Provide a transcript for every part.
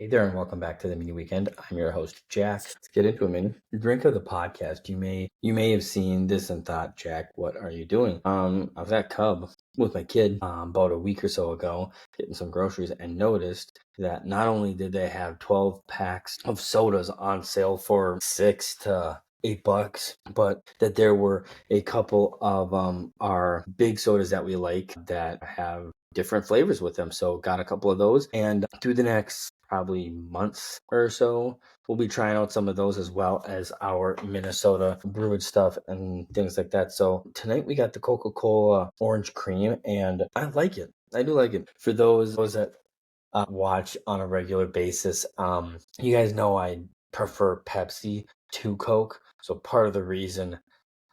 Hey there, and welcome back to the Mini Weekend. I'm your host, Jack. Let's get into it, Minny. Your drink of the podcast. You may have seen this and thought, Jack, what are you doing? I was at Cub with my kid about a week or so ago, getting some groceries, and noticed that not only did they have 12 packs of sodas on sale for $6 to $8, but that there were a couple of our big sodas that we like that have different flavors with them. So got a couple of those, and through the next probably months or so, we'll be trying out some of those as well as our Minnesota brewed stuff and things like that. So tonight we got the Coca-Cola orange cream, and I like it. I do like it. For those that watch on a regular basis, you guys know I prefer Pepsi to Coke. So part of the reason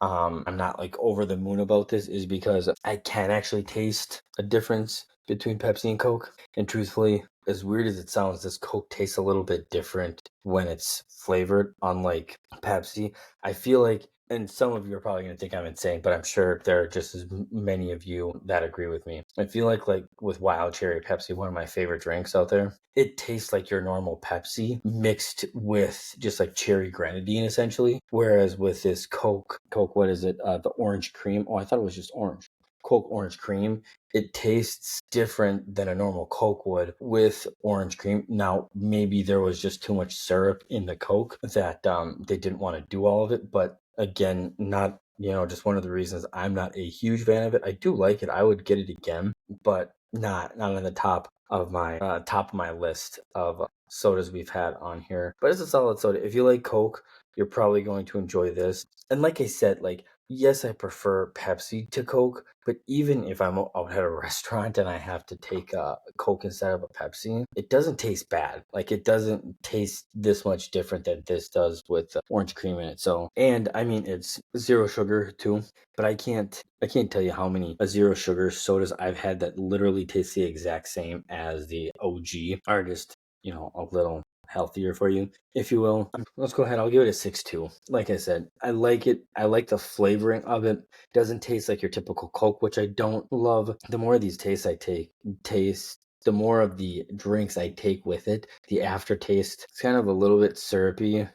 I'm not like over the moon about this is because I can actually taste a difference between Pepsi and Coke. And truthfully, as weird as it sounds, this Coke tastes a little bit different when it's flavored, unlike Pepsi. I feel like, and some of you are probably going to think I'm insane, but I'm sure there are just as many of you that agree with me. I feel like with Wild Cherry Pepsi, one of my favorite drinks out there, it tastes like your normal Pepsi mixed with just like cherry grenadine, essentially. Whereas with this Coke, what is it? The orange cream. Oh, I thought it was just orange. Coke orange cream, it tastes different than a normal Coke would with orange cream. Now, maybe there was just too much syrup in the Coke that they didn't want to do all of it. But again, not, just one of the reasons I'm not a huge fan of it. I do like it. I would get it again, but not on the top of my list of sodas we've had on here. But it's a solid soda. If you like Coke, you're probably going to enjoy this. And like I said, yes, I prefer Pepsi to Coke, but even if I'm out at a restaurant and I have to take a Coke instead of a Pepsi, it doesn't taste bad. Like, it doesn't taste this much different than this does with orange cream in it. So, and I mean, it's zero sugar too, but I can't tell you how many zero sugar sodas I've had that literally taste the exact same as the OG, are just, a little healthier for you, if you will. Let's go ahead. I'll give it a 6.2. Like I said, I like it. I like the flavoring of it. It doesn't taste like your typical Coke, which I don't love. The more of these tastes I taste, the more of the drinks I take with it, the aftertaste, it's kind of a little bit syrupy.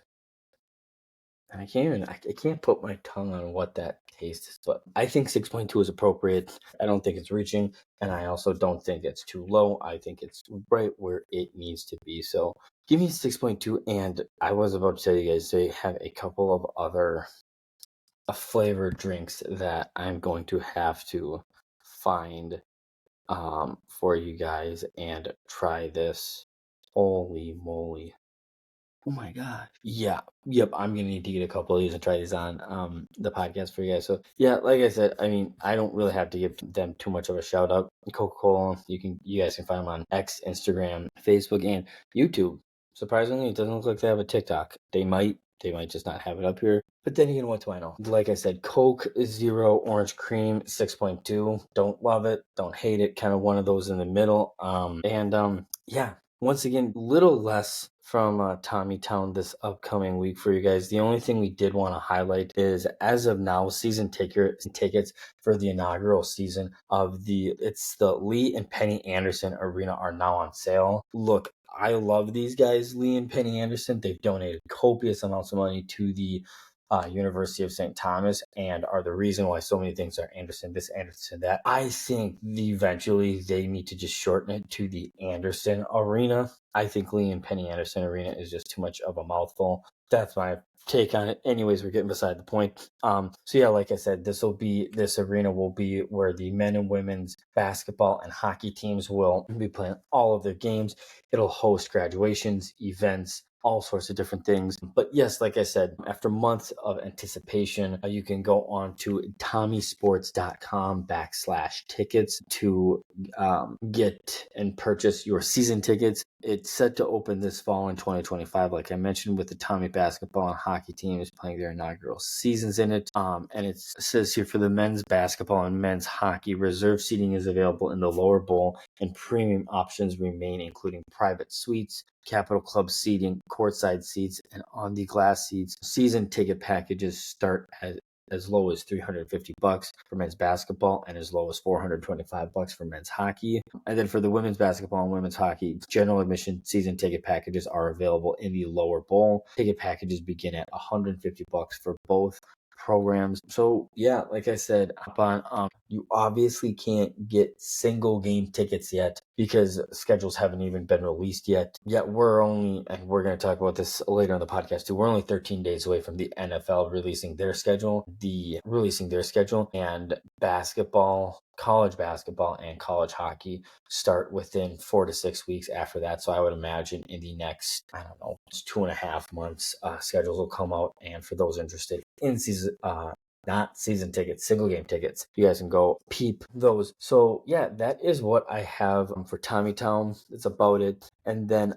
I can't put my tongue on what that taste is, but I think 6.2 is appropriate. I don't think it's reaching, and I also don't think it's too low. I think it's right where it needs to be. So give me 6.2, and I was about to tell you guys they have a couple of other flavored drinks that I'm going to have to find for you guys and try this. Holy moly. Oh my gosh. Yeah. Yep. I'm gonna need to get a couple of these and try these on the podcast for you guys. So yeah, like I said, I mean, I don't really have to give them too much of a shout out. Coca-Cola, you guys can find them on X, Instagram, Facebook, and YouTube. Surprisingly, it doesn't look like they have a TikTok. They might just not have it up here. But then again, what do I know? Like I said, Coke Zero Orange Cream 6.2. Don't love it, don't hate it. Kind of one of those in the middle. Yeah. Once again, little less from Tommie Town this upcoming week for you guys. The only thing we did want to highlight is, as of now, season tickets for the inaugural season of the Lee and Penny Anderson Arena are now on sale. Look, I love these guys, Lee and Penny Anderson. They've donated copious amounts of money to the University of St. Thomas, and are the reason why so many things are Anderson this, Anderson that. I think eventually they need to just shorten it to the Anderson Arena. I think Lee and Penny Anderson Arena is just too much of a mouthful. That's my take on it. Anyways, we're getting beside the point. So yeah, like I said, this arena will be where the men and women's basketball and hockey teams will be playing all of their games. It'll host graduations, events, all sorts of different things. But yes, like I said, after months of anticipation, you can go on to tommiesports.com/tickets to get and purchase your season tickets. It's set to open this fall in 2025, like I mentioned, with the Tommie basketball and hockey teams playing their inaugural seasons in it. And it says here, for the men's basketball and men's hockey, reserved seating is available in the lower bowl, and premium options remain, including private suites, Capital Club seating, courtside seats, and on the glass seats. Season ticket packages start at as low as $350 for men's basketball and as low as $425 for men's hockey. And then for the women's basketball and women's hockey, general admission season ticket packages are available in the lower bowl. Ticket packages begin at $150 for both programs. So yeah, like I said, hop on. You obviously can't get single game tickets yet because schedules haven't even been released yet. Yet we're only, and we're going to talk about this later on the podcast too, we're only 13 days away from the NFL releasing their schedule, and college basketball and college hockey start within 4 to 6 weeks after that. So I would imagine in the next, 2.5 months, schedules will come out. And for those interested in season, not season tickets, single game tickets, you guys can go peep those. So yeah, that is what I have for Tommytown. It's about it. And then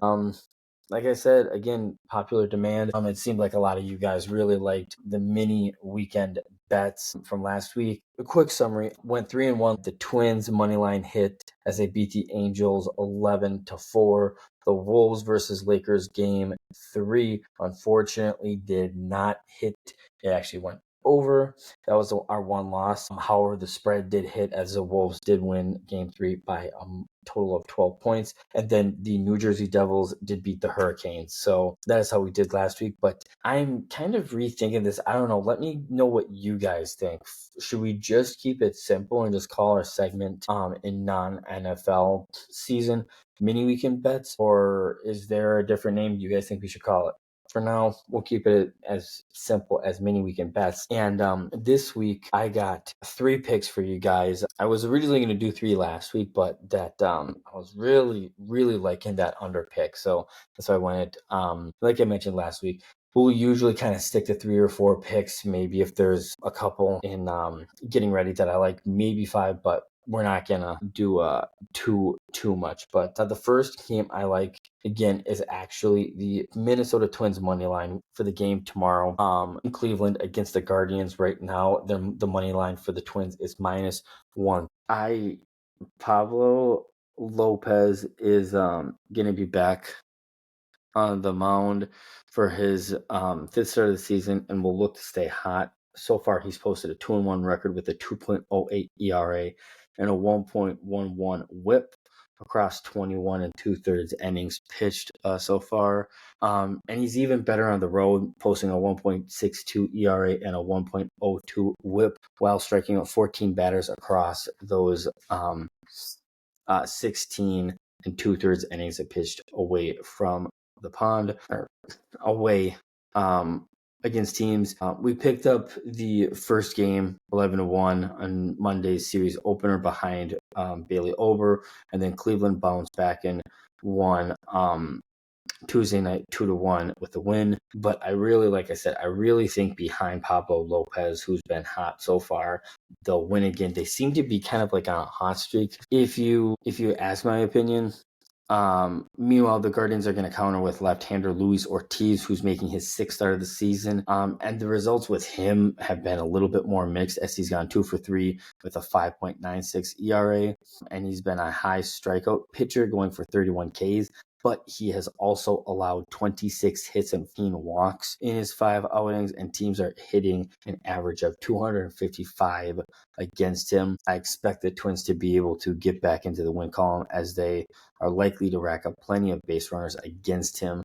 like I said, again, popular demand. It seemed like a lot of you guys really liked the mini weekend bets from last week. A quick summary: went 3-1. The Twins money line hit as they beat the Angels 11-4. The Wolves versus Lakers game 3 unfortunately did not hit. It actually went over. That was our one loss. However, the spread did hit as the Wolves did win game 3 by a total of 12 points. And then the New Jersey Devils did beat the Hurricanes. So that is how we did last week. But I'm kind of rethinking this. I don't know. Let me know what you guys think. Should we just keep it simple and just call our segment in non-NFL season mini weekend bets? Or is there a different name you guys think we should call it? For now, we'll keep it as simple as mini weekend bets. And this week, I got 3 picks for you guys. I was originally going to do 3 last week, but that I was really, really liking that under pick. So that's why I wanted, like I mentioned last week, we'll usually kind of stick to 3 or 4 picks. Maybe if there's a couple in getting ready that I like, maybe 5, but we're not gonna do too much. But the first game I like again is actually the Minnesota Twins money line for the game tomorrow in Cleveland against the Guardians. Right now, the money line for the Twins is -1. Pablo Lopez is gonna be back on the mound for his 5th start of the season and will look to stay hot. So far, he's posted a 2-1 record with a 2.08 ERA and a 1.11 WHIP across 21 and 2/3 innings pitched so far. And he's even better on the road, posting a 1.62 ERA and a 1.02 WHIP while striking out 14 batters across those 16 and 2/3 innings that pitched away from the pond or away against teams. We picked up the first game 11-1 on Monday's series opener behind Bailey Ober, and then Cleveland bounced back and won Tuesday night 2-1 with the win. But I really think behind Pablo Lopez, who's been hot so far, they'll win again. They seem to be kind of like on a hot streak. If you ask my opinion, meanwhile, the Guardians are going to counter with left-hander Luis Ortiz, who's making his 6th start of the season. And the results with him have been a little bit more mixed as he's gone 2 for 3 with a 5.96 ERA. And he's been a high strikeout pitcher going for 31 Ks. But he has also allowed 26 hits and 15 walks in his 5 outings, and teams are hitting an average of 255 against him. I expect the Twins to be able to get back into the win column as they are likely to rack up plenty of base runners against him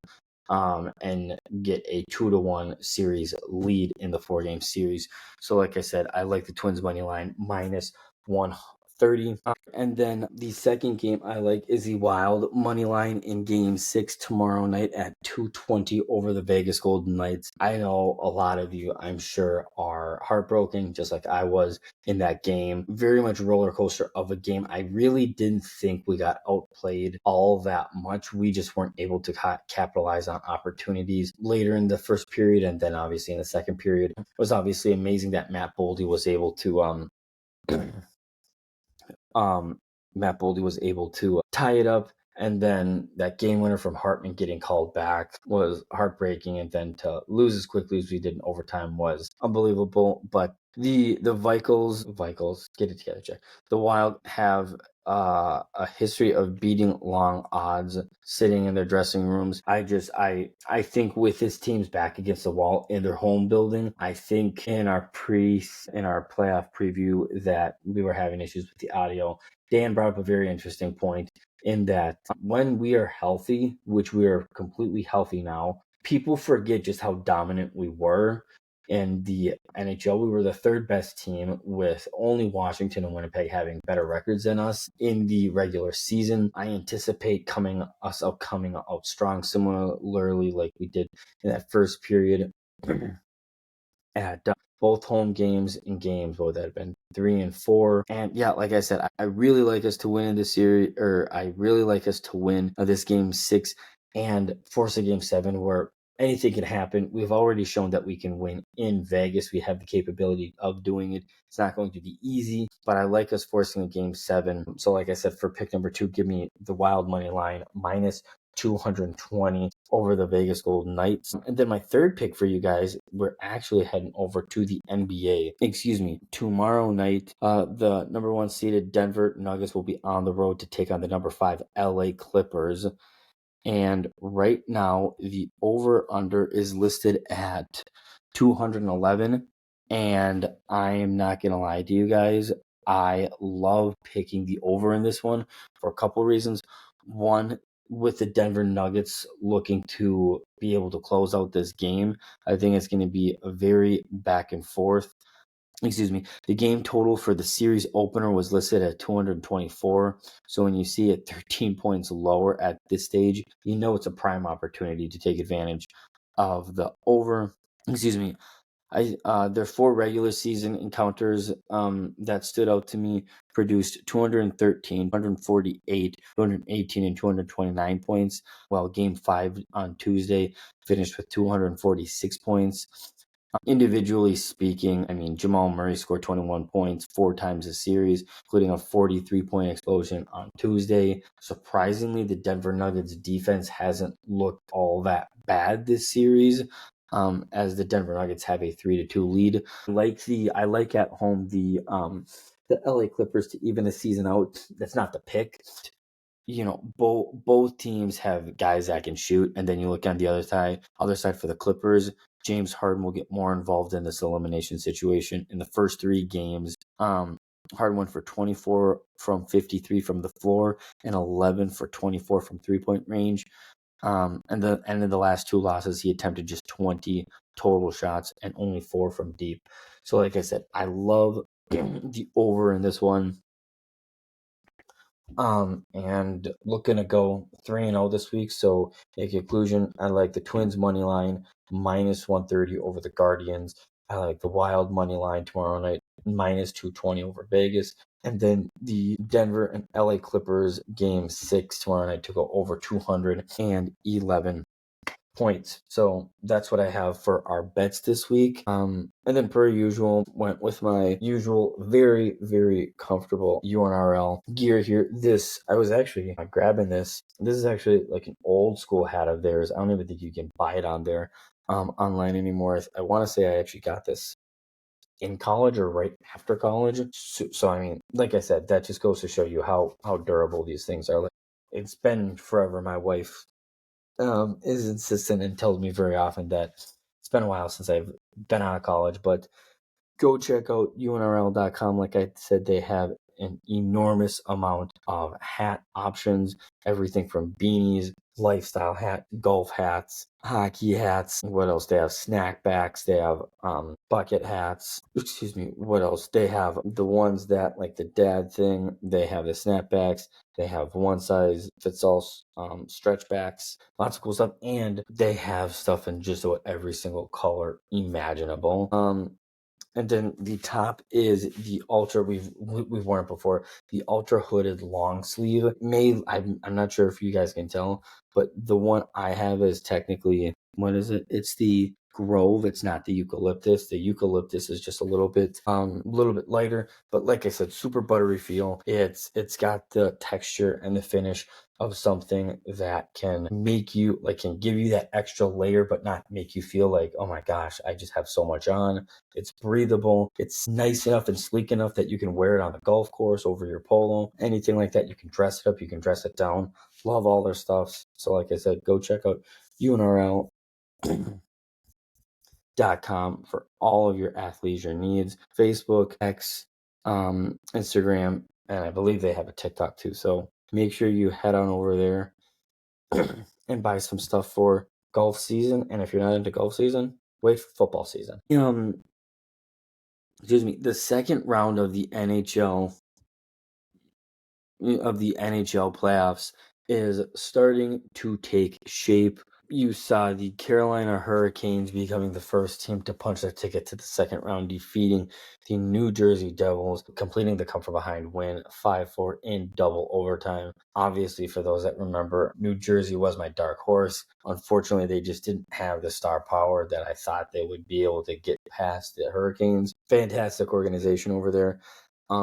and get a 2-1 series lead in the 4-game series. So like I said, I like the Twins money line -130. And then the second game I like is the Wild money line in game 6 tomorrow night at 2:20 over the Vegas Golden Knights. I know a lot of you, I'm sure, are heartbroken just like I was in that game. Very much roller coaster of a game. I really didn't think we got outplayed all that much. We just weren't able to capitalize on opportunities later in the first period, and then obviously in the second period. It was obviously amazing that Matt Boldy was able to tie it up, and then that game winner from Hartman getting called back was heartbreaking, and then to lose as quickly as we did in overtime was unbelievable. But The Vikings, get it together, Jack. The Wild have a history of beating long odds, sitting in their dressing rooms. I think with this team's back against the wall in their home building, I think in our playoff preview that we were having issues with the audio. Dan brought up a very interesting point in that when we are healthy, which we are completely healthy now, people forget just how dominant we were. In the NHL, we were the third best team, with only Washington and Winnipeg having better records than us in the regular season. I anticipate coming out strong, similarly like we did in that first period at both home games and games that have been 3 and 4. And yeah, like I said, I really like us to win in this series, or I really like us to win this game 6 and force a game 7 where anything can happen. We've already shown that we can win in Vegas. We have the capability of doing it. It's not going to be easy, but I like us forcing a game 7. So like I said, for pick number 2, give me the Wild money line minus 220 over the Vegas Golden Knights. And then my third pick for you guys, we're actually heading over to the NBA. Tomorrow night, the number 1 seeded Denver Nuggets will be on the road to take on the number 5 LA Clippers. And right now, the over-under is listed at 211. And I am not going to lie to you guys, I love picking the over in this one for a couple reasons. One, with the Denver Nuggets looking to be able to close out this game, I think it's going to be a very back and forth. The game total for the series opener was listed at 224. So when you see it 13 points lower at this stage, you know it's a prime opportunity to take advantage of the over. Their 4 regular season encounters that stood out to me produced 213, 148, 218, and 229 points, while Game 5 on Tuesday finished with 246 points. Individually speaking, I mean, Jamal Murray scored 21 points 4 times this series, including a 43-point explosion on Tuesday. Surprisingly, the Denver Nuggets defense hasn't looked all that bad this series, as the Denver Nuggets have a 3-2 lead. I like at home the LA Clippers to even the season out. That's not the pick. Both teams have guys that can shoot, and then you look on the other side for the Clippers. James Harden will get more involved in this elimination situation. In the first 3 games, Harden went for 24 from 53 from the floor and 11 for 24 from 3-point range. And in the last 2 losses, he attempted just 20 total shots and only 4 from deep. So like I said, I love the over in this one. And looking to go 3-0 this week. So in conclusion, I like the Twins money line minus 130 over the Guardians. I like the Wild money line tomorrow night minus 220 over Vegas. And then the Denver and LA Clippers game 6 tomorrow night to go over 211 points. So that's what I have for our bets this week. And then per usual, went with my usual very, very comfortable UNRL gear here. I was actually grabbing this. This is actually like an old school hat of theirs. I don't even think you can buy it on there online anymore. I want to say I actually got this in college or right after college. So I mean, like I said, that just goes to show you how durable these things are. It's been forever. My wife is insistent and tells me very often that it's been a while since I've been out of college, but go check out unrl.com. Like I said, they have an enormous amount of hat options, everything from beanies, lifestyle hat, golf hats, hockey hats. What else? They have snapbacks. They have bucket hats. What else? They have the ones that like the dad thing. They have the snapbacks. They have one size fits all stretchbacks. Lots of cool stuff, and they have stuff in just about every single color imaginable. And then the top is the ultra. We've worn it before. The ultra hooded long sleeve. I'm not sure if you guys can tell, but the one I have is technically, what is it? It's the Grove. It's not the eucalyptus. The eucalyptus is just a little bit lighter. But like I said, super buttery feel. It's got the texture and the finish of something that can make you, like, can give you that extra layer, but not make you feel like, oh my gosh, I just have so much on. It's breathable. It's nice enough and sleek enough that you can wear it on the golf course over your polo, anything like that. You can dress it up, you can dress it down. Love all their stuff. So like I said, go check out unrl.com for all of your athleisure needs. Facebook, X, Instagram, and I believe they have a TikTok too. So make sure you head on over there and buy some stuff for golf season. And if you're not into golf season, wait for football season. Excuse me, the second round of the NHL playoffs is starting to take shape. You saw the Carolina Hurricanes becoming the first team to punch their ticket to the second round, defeating the New Jersey Devils, completing the come-from-behind win 5-4 in double overtime. Obviously, for those that remember, New Jersey was my dark horse. Unfortunately, they just didn't have the star power that I thought they would be able to get past the Hurricanes. Fantastic organization over there.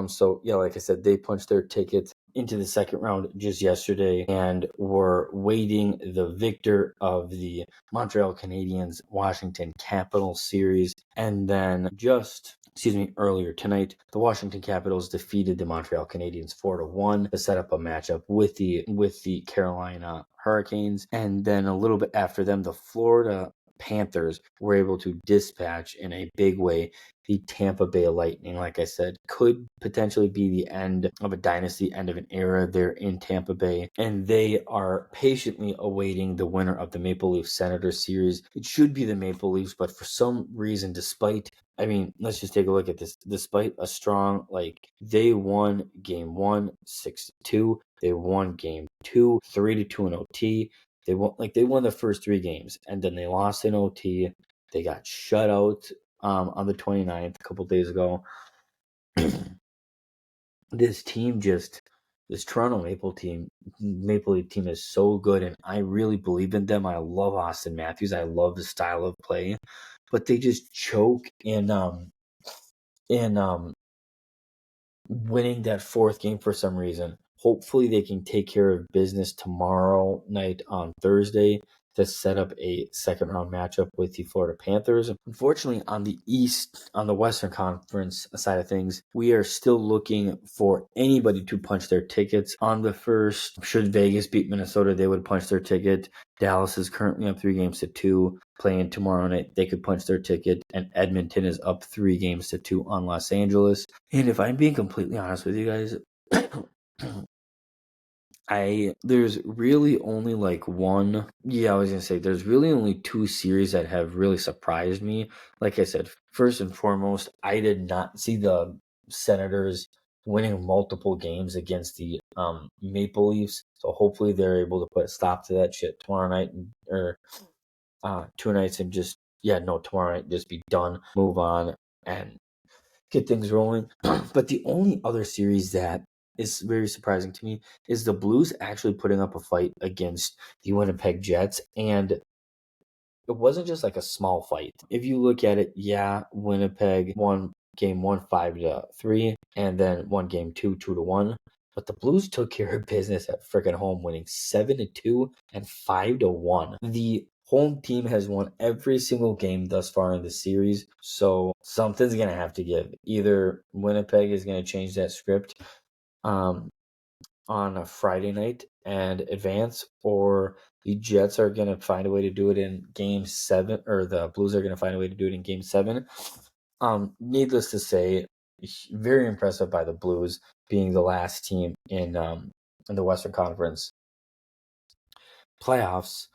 So yeah, like I said, they punched their tickets into the second round just yesterday and were waiting the victor of the Montreal Canadiens Washington Capitals series. And then earlier tonight, the Washington Capitals defeated the Montreal Canadiens 4-1 to set up a matchup with the Carolina Hurricanes. And then a little bit after them, the Florida Panthers were able to dispatch in a big way the Tampa Bay Lightning. Like I said, could potentially be the end of a dynasty, end of an era there in Tampa Bay. And they are patiently awaiting the winner of the Maple Leafs Senators series. It should be the Maple Leafs, but for some reason, let's just take a look at this. Despite a strong, they won game 1, 6-2. They won game 2, 3-2 in OT. They won the first 3 games, and then they lost in OT. They got shut out on the 29th, a couple days ago. This Toronto Maple Leaf team is so good, and I really believe in them. I love Austin Matthews. I love the style of play, but they just choke in winning that 4th game for some reason. Hopefully they can take care of business tomorrow night on Thursday to set up a second round matchup with the Florida Panthers. Unfortunately, on the Western Conference side of things, we are still looking for anybody to punch their tickets. On the first, should Vegas beat Minnesota, they would punch their ticket. Dallas is currently up 3-2, playing tomorrow night. They could punch their ticket, and Edmonton is up 3-2 on Los Angeles. And if I'm being completely honest with you guys, there's really only there's really only 2 series that have really surprised me. Like I said, first and foremost, I did not see the Senators winning multiple games against the Maple Leafs. So hopefully they're able to put a stop to that shit tomorrow night, or 2 nights, and tomorrow night, just be done, move on, and get things rolling. But the only other series that is very surprising to me is the Blues actually putting up a fight against the Winnipeg Jets, and it wasn't just like a small fight. If you look at it, Winnipeg won game 1 5-3, and then won game 2 2-1. But the Blues took care of business at freaking home, winning 7-2 and 5-1. The home team has won every single game thus far in the series, so something's going to have to give. Either Winnipeg is going to change that script on a Friday night and advance, or the Jets are going to find a way to do it in game 7, or the Blues are going to find a way to do it in game 7. Needless to say, very impressive by the Blues being the last team in the Western Conference playoffs.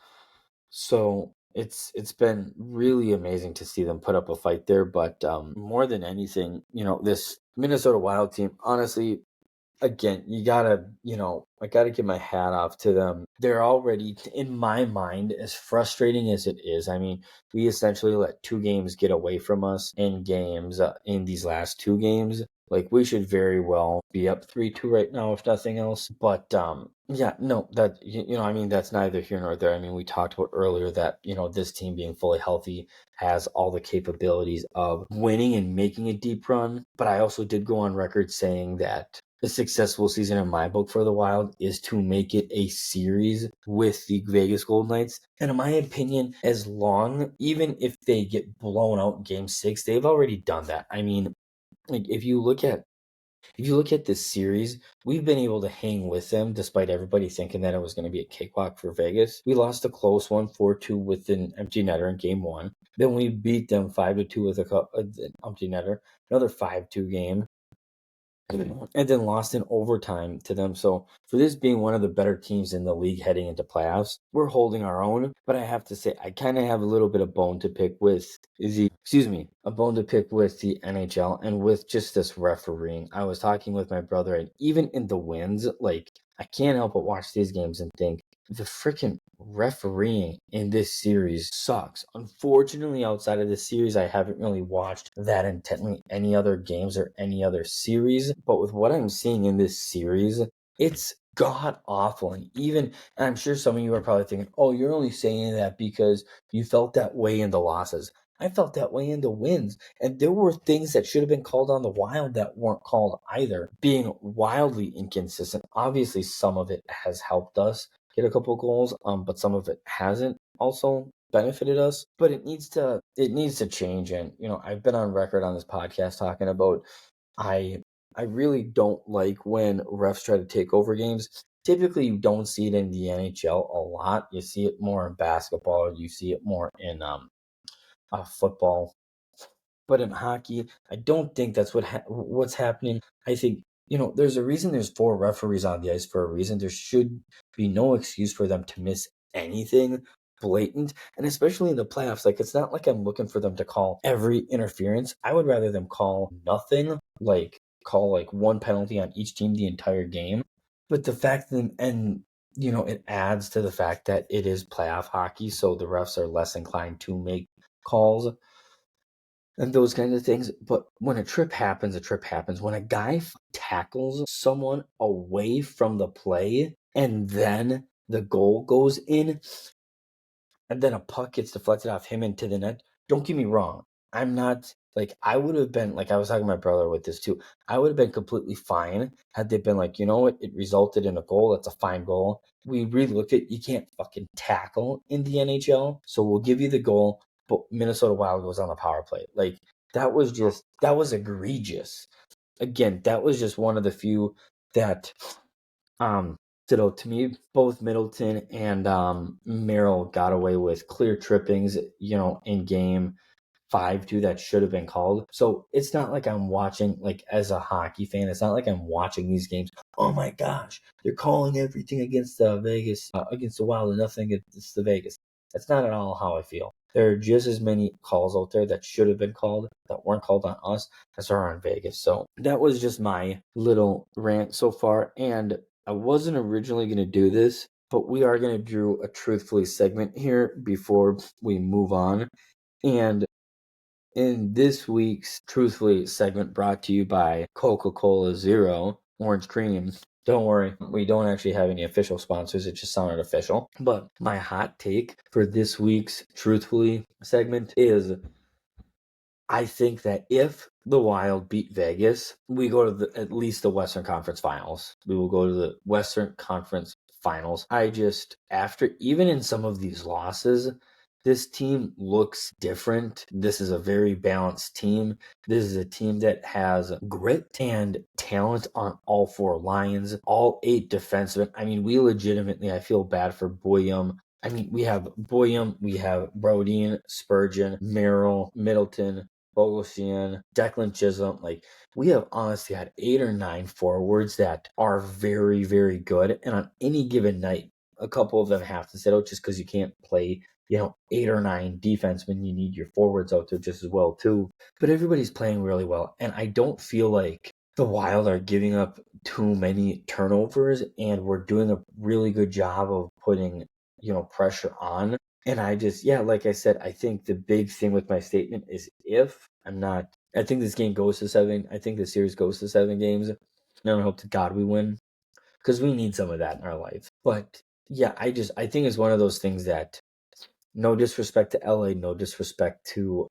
So it's been really amazing to see them put up a fight there. But more than anything, this Minnesota Wild team, honestly, again, I gotta give my hat off to them. They're already, in my mind, as frustrating as it is. I mean, we essentially let 2 games get away from us in these last 2 games. Like, we should very well be up 3-2 right now, if nothing else. But yeah, no, I mean, that's neither here nor there. I mean, we talked about earlier that, this team being fully healthy has all the capabilities of winning and making a deep run. But I also did go on record saying that a successful season in my book for the Wild is to make it a series with the Vegas Golden Knights. And in my opinion, even if they get blown out in Game 6, they've already done that. I mean, like, if you look at this series, we've been able to hang with them despite everybody thinking that it was going to be a cakewalk for Vegas. We lost a close one, 4-2 with an empty netter in Game 1. Then we beat them 5-2 with an empty netter. Another 5-2 game. And then lost in overtime to them. So for this being one of the better teams in the league heading into playoffs, we're holding our own. But I have to say, I kind of have a little bit of bone to pick with the NHL and with just this refereeing. I was talking with my brother, and even in the wins, like, I can't help but watch these games and think the freaking refereeing in this series sucks. Unfortunately, outside of this series, I haven't really watched that intently any other games or any other series. But with what I'm seeing in this series, it's god awful. And I'm sure some of you are probably thinking, oh, you're only saying that because you felt that way in the losses. I felt that way in the wins. And there were things that should have been called on the Wild that weren't called either, being wildly inconsistent. Obviously, some of it has helped us get a couple goals, but some of it hasn't also benefited us. But it needs to change. And I've been on record on this podcast talking about I really don't like when refs try to take over games. Typically, you don't see it in the NHL a lot. You see it more in basketball. You see it more in football. But in hockey, I don't think that's what's happening. I think, there's a reason there's 4 referees on the ice for a reason. There should be no excuse for them to miss anything blatant, and especially in the playoffs. Like, it's not like I'm looking for them to call every interference. I would rather them call nothing, like call like one penalty on each team the entire game. But the fact that, and it adds to the fact that it is playoff hockey, so the refs are less inclined to make calls and those kinds of things. But when a trip happens, a trip happens. When a guy tackles someone away from the play and then the goal goes in and then a puck gets deflected off him into the net, don't get me wrong. I'm not like, I would have been like, I was talking to my brother with this too. I would have been completely fine had they been like, you know what, it resulted in a goal. That's a fine goal. We really looked at, you can't fucking tackle in the NHL, so we'll give you the goal. But Minnesota Wild goes on the power play. Like, that was egregious. Again, that was just one of the few that stood out to me. Both Middleton and Merrill got away with clear trippings, in game 5-2 that should have been called. So it's not like I'm watching, like, as a hockey fan, it's not like I'm watching these games. Oh my gosh, they're calling everything against Vegas, against the Wild, and nothing against the Vegas. That's not at all how I feel. There are just as many calls out there that should have been called that weren't called on us as there are on Vegas. So that was just my little rant so far. And I wasn't originally going to do this, but we are going to do a Truthfully segment here before we move on. And in this week's Truthfully segment, brought to you by Coca-Cola Zero Orange Cream. Don't worry, we don't actually have any official sponsors. It just sounded official. But my hot take for this week's Truthfully segment is, I think that if the Wild beat Vegas, we go to at least the Western Conference Finals. We will go to the Western Conference Finals. After, even in some of these losses, this team looks different. This is a very balanced team. This is a team that has grit and talent on all 4 lines, all 8 defensemen. I mean, I feel bad for Boyum. I mean, we have Boyum, we have Brodin, Spurgeon, Merrill, Middleton, Bogosian, Declan Chisholm. Like, we have honestly had 8 or 9 forwards that are very, very good. And on any given night, a couple of them have to sit out just because you can't play, 8 or 9 defensemen. You need your forwards out there just as well, too. But everybody's playing really well. And I don't feel like the Wild are giving up too many turnovers. And we're doing a really good job of putting, pressure on. And like I said, I think the big thing with my statement is if I'm not I think this game goes to 7. I think the series goes to 7 games. And I hope to God we win, because we need some of that in our life. But yeah, I think it's one of those things that, no disrespect to LA, no disrespect to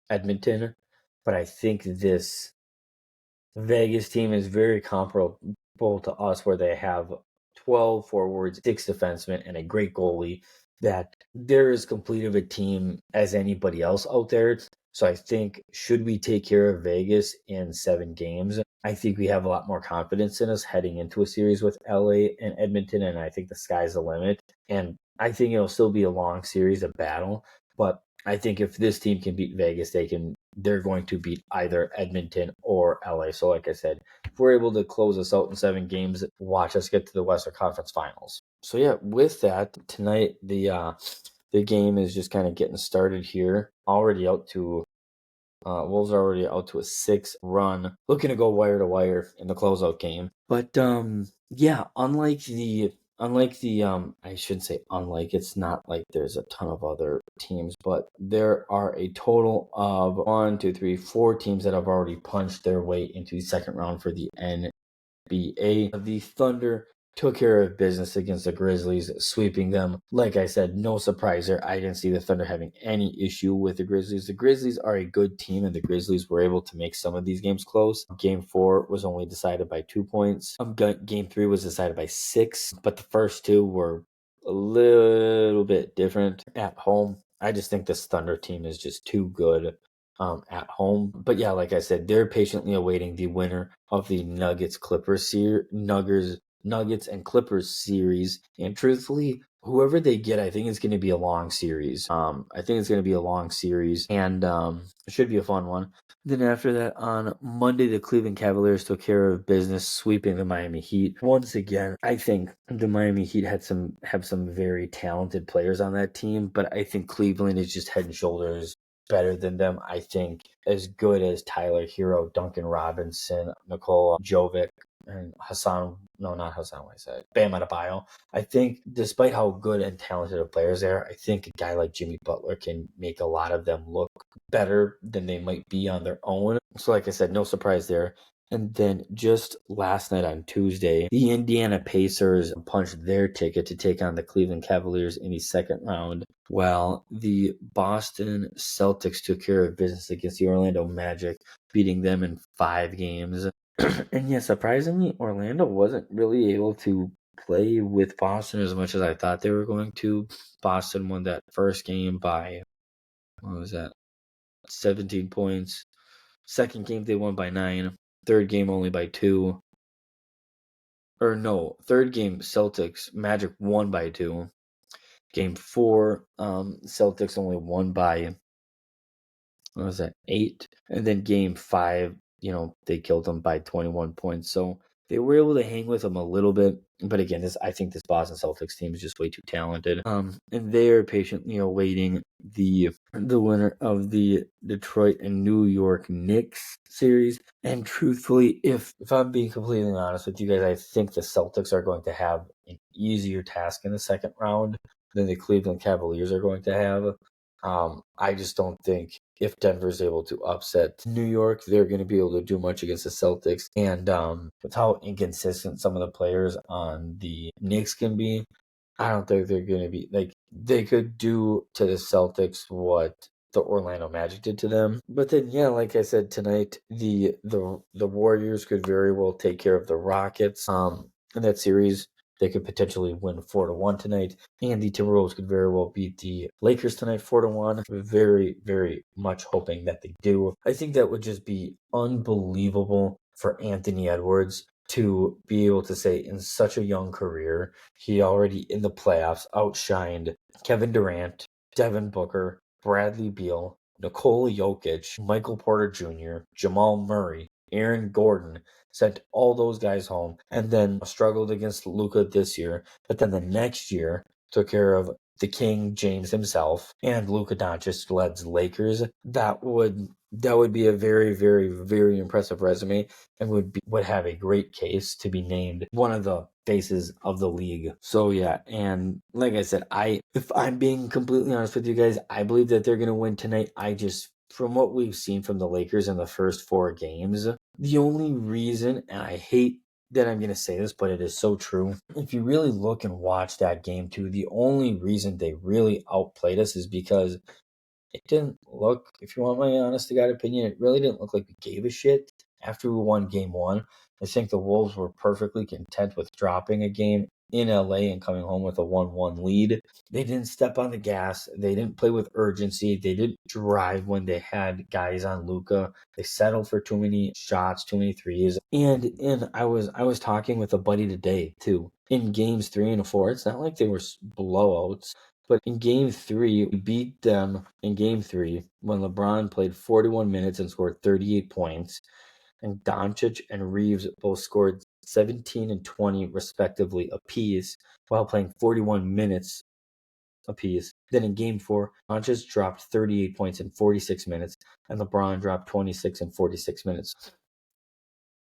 Edmonton, but I think this Vegas team is very comparable to us, where they have 12 forwards, 6 defensemen, and a great goalie, that they're as complete of a team as anybody else out there. So I think, should we take care of Vegas in 7 games, I think we have a lot more confidence in us heading into a series with LA and Edmonton, and I think the sky's the limit. And I think it'll still be a long series, of battle, but I think if this team can beat Vegas, they're going to beat either Edmonton or LA. So like I said, if we're able to close us out in 7 games, watch us get to the Western Conference Finals. So yeah, with that, tonight the game is just kind of getting started here. Already out to Wolves are already out to a 6 run, looking to go wire to wire in the closeout game. But yeah, unlike the I shouldn't say unlike, it's not like there's a ton of other teams, but there are a total of 1, 2, 3, 4 teams that have already punched their way into the second round for the NBA. The Thunder took care of business against the Grizzlies, sweeping them. Like I said, no surprise there. I didn't see the Thunder having any issue with the Grizzlies. The Grizzlies are a good team, and the Grizzlies were able to make some of these games close. Game 4 was only decided by 2 points. Game 3 was decided by 6, but the first 2 were a little bit different at home. I just think this Thunder team is just too good at home. But yeah, like I said, they're patiently awaiting the winner of the Nuggets and Clippers series. And truthfully, whoever they get, I think it's going to be a long series. And it should be a fun one. Then after that, on Monday, the Cleveland Cavaliers took care of business, sweeping the Miami Heat. Once again, I think the Miami Heat have some very talented players on that team, but I think Cleveland is just head and shoulders better than them. I think as good as Tyler Hero, Duncan Robinson, Nikola Jovic, and Bam Adebayo. I think despite how good and talented of players they are, I think a guy like Jimmy Butler can make a lot of them look better than they might be on their own. So like I said, no surprise there. And then just last night on Tuesday, the Indiana Pacers punched their ticket to take on the Cleveland Cavaliers in the second round, while the Boston Celtics took care of business against the Orlando Magic, beating them in 5 games. And yeah, surprisingly, Orlando wasn't really able to play with Boston as much as I thought they were going to. Boston won that first game by, 17 points. Second game, they won by 9. Third game, only by 2. Third game, Magic won by 2. Game 4, Celtics only won by, 8. And then game 5, they killed them by 21 points. So they were able to hang with them a little bit. But again, I think this Boston Celtics team is just way too talented. And they are patiently awaiting the winner of the Detroit and New York Knicks series. And truthfully, if I'm being completely honest with you guys, I think the Celtics are going to have an easier task in the second round than the Cleveland Cavaliers are going to have. I just don't think if Denver's able to upset New York, they're going to be able to do much against the Celtics. And with how inconsistent some of the players on the Knicks can be, I don't think they're going to be they could do to the Celtics what the Orlando Magic did to them. But then, yeah, like I said, tonight the Warriors could very well take care of the Rockets. In that series, they could potentially win 4-1 tonight, and the Timberwolves could very well beat the Lakers tonight 4-1. Very, very much hoping that they do. I think that would just be unbelievable for Anthony Edwards to be able to say in such a young career, he already in the playoffs outshined Kevin Durant, Devin Booker, Bradley Beal, Nikola Jokic, Michael Porter Jr., Jamal Murray, Aaron Gordon, sent all those guys home, and then struggled against Luka this year. But then the next year took care of the King James himself, and Luka Doncic led the Lakers. That would be a very, very, very impressive resume, and would have a great case to be named one of the faces of the league. So yeah, and like I said, if I'm being completely honest with you guys, I believe that they're going to win tonight. I just from what we've seen from the Lakers in the first 4 games, the only reason, and I hate that I'm going to say this, but it is so true. If you really look and watch that game too, the only reason they really outplayed us is because it didn't look, if you want my honest to God opinion, it really didn't look like we gave a shit after we won game 1. I think the Wolves were perfectly content with dropping a game in LA and coming home with a 1-1 lead. They didn't step on the gas. They didn't play with urgency. They didn't drive when they had guys on Luka. They settled for too many shots, too many threes. And I was talking with a buddy today too. In games 3 and 4, it's not like they were blowouts. But in game 3, we beat them in game 3 when LeBron played 41 minutes and scored 38 points. And Doncic and Reeves both scored 17 and 20 respectively apiece while playing 41 minutes apiece. Then in game 4, Doncic dropped 38 points in 46 minutes and LeBron dropped 26 in 46 minutes.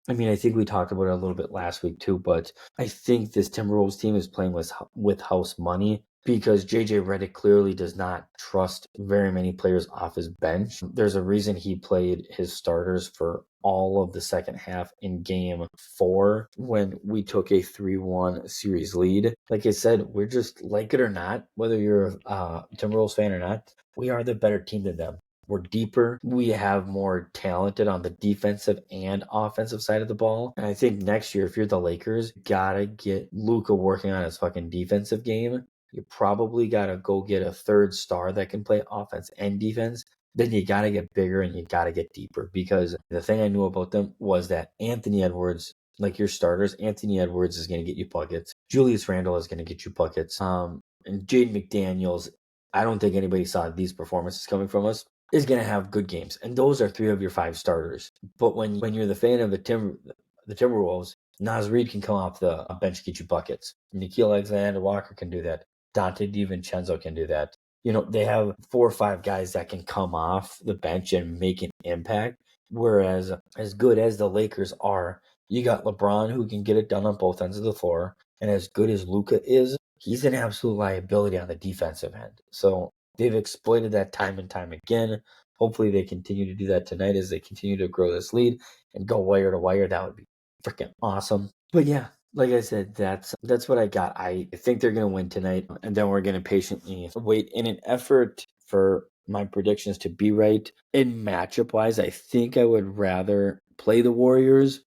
I mean, I think we talked about it a little bit last week too, but I think this Timberwolves team is playing with house money because JJ Redick clearly does not trust very many players off his bench. There's a reason he played his starters for all of the second half in game 4 when we took a 3-1 series lead. Like I said, we're just, like it or not, whether you're a Timberwolves fan or not, we are the better team than them. We're deeper. We have more talented on the defensive and offensive side of the ball. And I think next year, if you're the Lakers, gotta get Luka working on his fucking defensive game. You probably gotta go get a third star that can play offense and defense. Then you gotta get bigger and you gotta get deeper, because the thing I knew about them was that Anthony Edwards, like your starters, Anthony Edwards is gonna get you buckets. Julius Randle is gonna get you buckets. And Jaden McDaniels, I don't think anybody saw these performances coming from us, is going to have good games. And those are 3 of your 5 starters. But when you're the fan of the Timberwolves, Naz Reid can come off the bench and get you buckets. Nickeil Alexander-Walker can do that. Dante DiVincenzo can do that. You know, they have 4 or 5 guys that can come off the bench and make an impact. Whereas, as good as the Lakers are, you got LeBron who can get it done on both ends of the floor. And as good as Luka is, he's an absolute liability on the defensive end. So they've exploited that time and time again. Hopefully they continue to do that tonight as they continue to grow this lead and go wire to wire. That would be freaking awesome. But yeah, like I said, that's what I got. I think they're going to win tonight, and then we're going to patiently wait in an effort for my predictions to be right. In matchup wise, I think I would rather play the Warriors.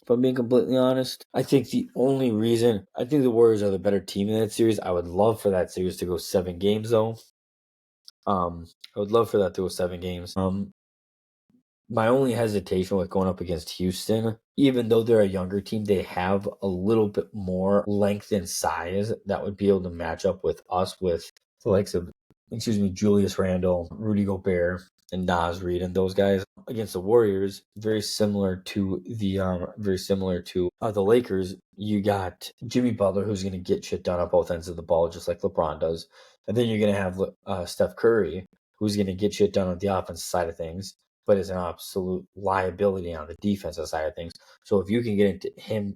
If I'm being completely honest, I think the Warriors are the better team in that series. I would love for that series to go 7 games though. I would love for that to go 7 games. My only hesitation with going up against Houston, even though they're a younger team, they have a little bit more length and size that would be able to match up with us, with the likes of, Julius Randle, Rudy Gobert, and Naz Reid, and those guys. Against the Warriors, very similar to the Lakers. You got Jimmy Butler, who's going to get shit done on both ends of the ball, just like LeBron does, and then you're going to have Steph Curry, who's going to get shit done on the offensive side of things, but is an absolute liability on the defensive side of things. So if you can get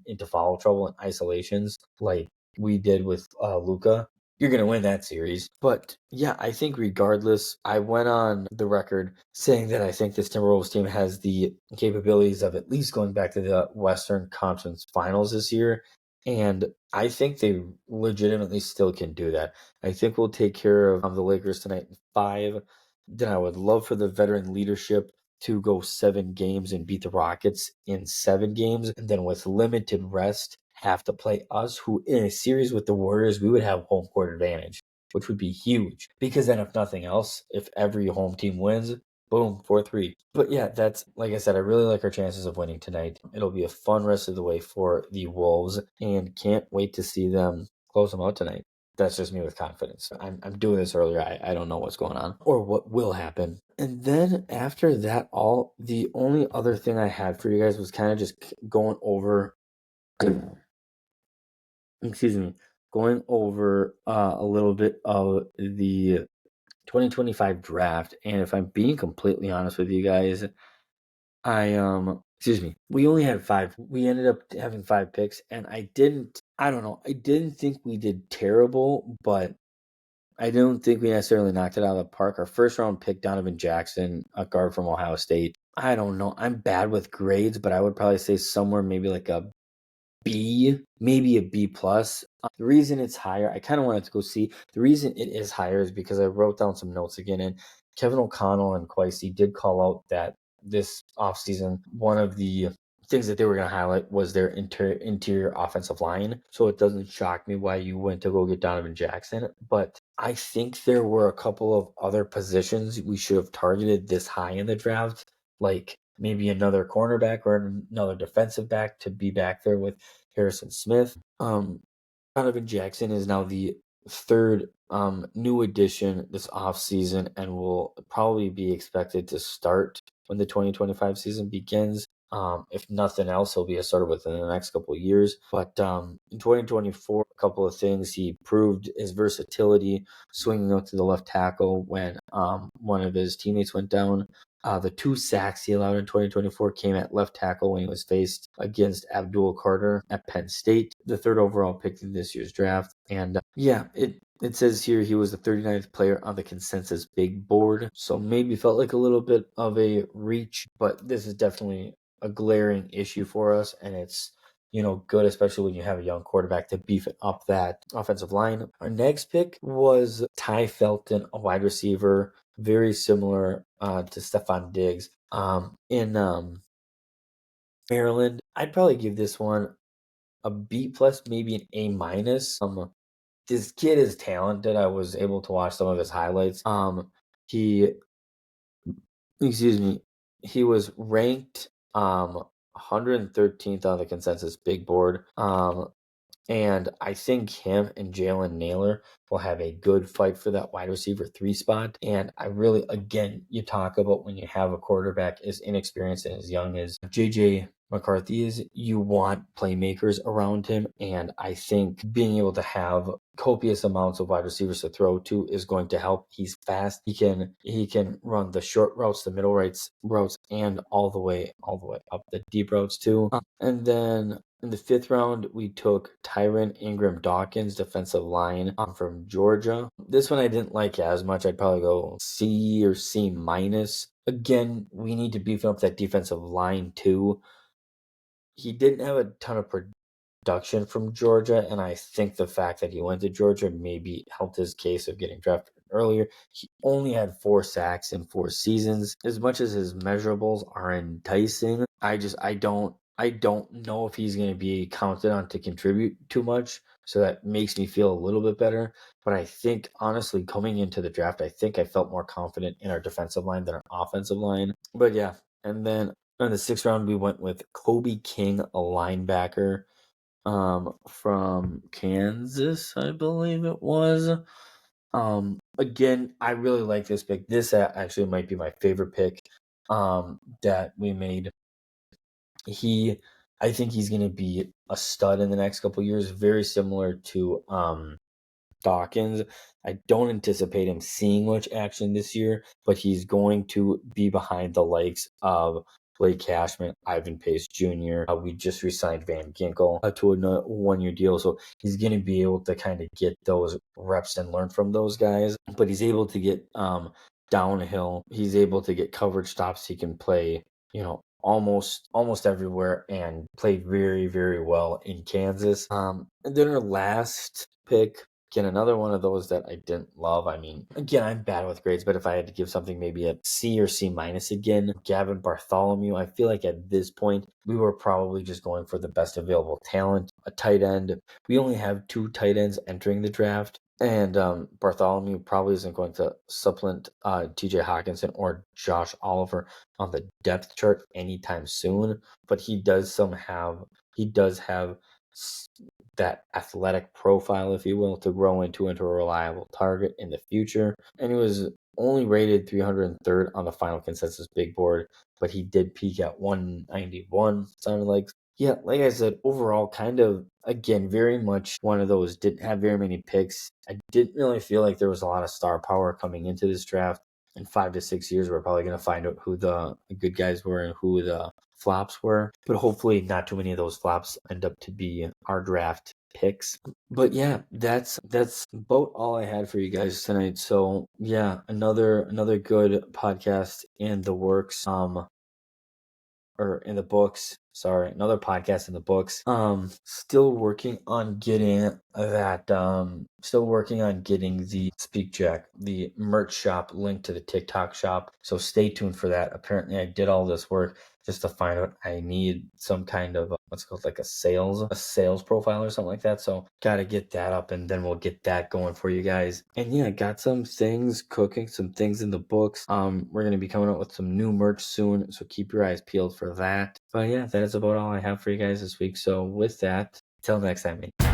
into foul trouble and isolations like we did with Luka, you're going to win that series. But yeah, I think regardless, I went on the record saying that I think this Timberwolves team has the capabilities of at least going back to the Western Conference Finals this year. And I think they legitimately still can do that. I think we'll take care of the Lakers tonight in 5. Then I would love for the veteran leadership to go 7 games and beat the Rockets in 7 games. And then with limited rest, have to play us, who in a series with the Warriors, we would have home court advantage, which would be huge. Because then if nothing else, if every home team wins, boom, 4-3. But yeah, that's, like I said, I really like our chances of winning tonight. It'll be a fun rest of the way for the Wolves, and can't wait to see them close them out tonight. That's just me with confidence. I'm doing this earlier. I don't know what's going on or what will happen. And then after that, the only other thing I had for you guys was kind of just going over, going over a little bit of the 2025 draft. And if I'm being completely honest with you guys, we only had 5. We ended up having 5 picks, and I didn't think we did terrible, but I don't think we necessarily knocked it out of the park. Our first round pick, Donovan Jackson, a guard from Ohio State. I don't know. I'm bad with grades, but I would probably say somewhere maybe like a B, maybe a B plus. The reason it's higher, I kind of wanted to go see. The reason it is higher is because I wrote down some notes again, and Kevin O'Connell and Quicey did call out that this offseason, one of the things that they were going to highlight was their interior offensive line. So it doesn't shock me why you went to go get Donovan Jackson. But I think there were a couple of other positions we should have targeted this high in the draft, like maybe another cornerback or another defensive back to be back there with Harrison Smith. Donovan Jackson is now the third new addition this offseason and will probably be expected to start when the 2025 season begins. If nothing else, he'll be a starter within the next couple of years. But in 2024, a couple of things. He proved his versatility, swinging out to the left tackle when one of his teammates went down. The 2 sacks he allowed in 2024 came at left tackle when he was faced against Abdul Carter at Penn State, the 3rd overall pick in this year's draft. And it says here he was the 39th player on the consensus big board, so maybe felt like a little bit of a reach, but this is definitely a glaring issue for us, and it's good, especially when you have a young quarterback to beef up that offensive line. Our next pick was Ty Felton, a wide receiver, very similar to Stephon Diggs. In Maryland, I'd probably give this one a B plus, maybe an A minus. This kid is talented. I was able to watch some of his highlights. He, excuse me, he was ranked 113th on the consensus big board. And I think him and Jalen Naylor will have a good fight for that wide receiver 3 spot. And I really, again, you talk about when you have a quarterback as inexperienced and as young as JJ McCarthy is, you want playmakers around him. And I think being able to have copious amounts of wide receivers to throw to is going to help. He's fast. He can run the short routes, the middle routes, and all the way up the deep routes too. And then in the 5th round, we took Tyron Ingram Dawkins, defensive line from Georgia. This one I didn't like as much. I'd probably go C or C minus. Again, we need to beef up that defensive line too. He didn't have a ton of production from Georgia, and I think the fact that he went to Georgia maybe helped his case of getting drafted earlier. He only had 4 sacks in 4 seasons. As much as his measurables are enticing, I don't know if he's going to be counted on to contribute too much, so that makes me feel a little bit better. But I think, honestly, coming into the draft, I think I felt more confident in our defensive line than our offensive line. But yeah, and then in the 6th round, we went with Kobe King, a linebacker from Kansas, I believe it was. Again, I really like this pick. This actually might be my favorite pick that we made. I think he's going to be a stud in the next couple of years, very similar to Dawkins. I don't anticipate him seeing much action this year, but he's going to be behind the likes of Blake Cashman, Ivan Pace Jr. We just re-signed Van Ginkel to a 1-year deal, so he's going to be able to kind of get those reps and learn from those guys. But he's able to get downhill. He's able to get coverage stops. He can play, almost everywhere, and played very, very well in Kansas. And then our last pick, again, another one of those that I didn't love. I mean, again, I'm bad with grades, but if I had to give something maybe a C or C minus again, Gavin Bartholomew, I feel like at this point, we were probably just going for the best available talent, a tight end. We only have 2 tight ends entering the draft. And Bartholomew probably isn't going to supplant TJ Hawkinson or Josh Oliver on the depth chart anytime soon, but he does have that athletic profile, if you will, to grow into a reliable target in the future. And he was only rated 303rd on the final consensus big board, but he did peak at 191, sounded like. Yeah, like I said, overall, kind of, again, very much one of those, didn't have very many picks. I didn't really feel like there was a lot of star power coming into this draft. In 5 to 6 years, we're probably going to find out who the good guys were and who the flops were. But hopefully not too many of those flops end up to be our draft picks. But yeah, that's about all I had for you guys tonight. So yeah, another good podcast in the works. Or in the books. Sorry, another podcast in the books. Still working on getting that. Still working on getting the Speak Jack, the merch shop linked to the TikTok shop. So stay tuned for that. Apparently, I did all this work just to find out I need some kind of what's called like a sales profile or something like that. So gotta get that up, and then we'll get that going for you guys. And yeah, got some things cooking, some things in the books. We're gonna be coming out with some new merch soon, so keep your eyes peeled for that. But yeah, that is about all I have for you guys this week. So with that, till next time.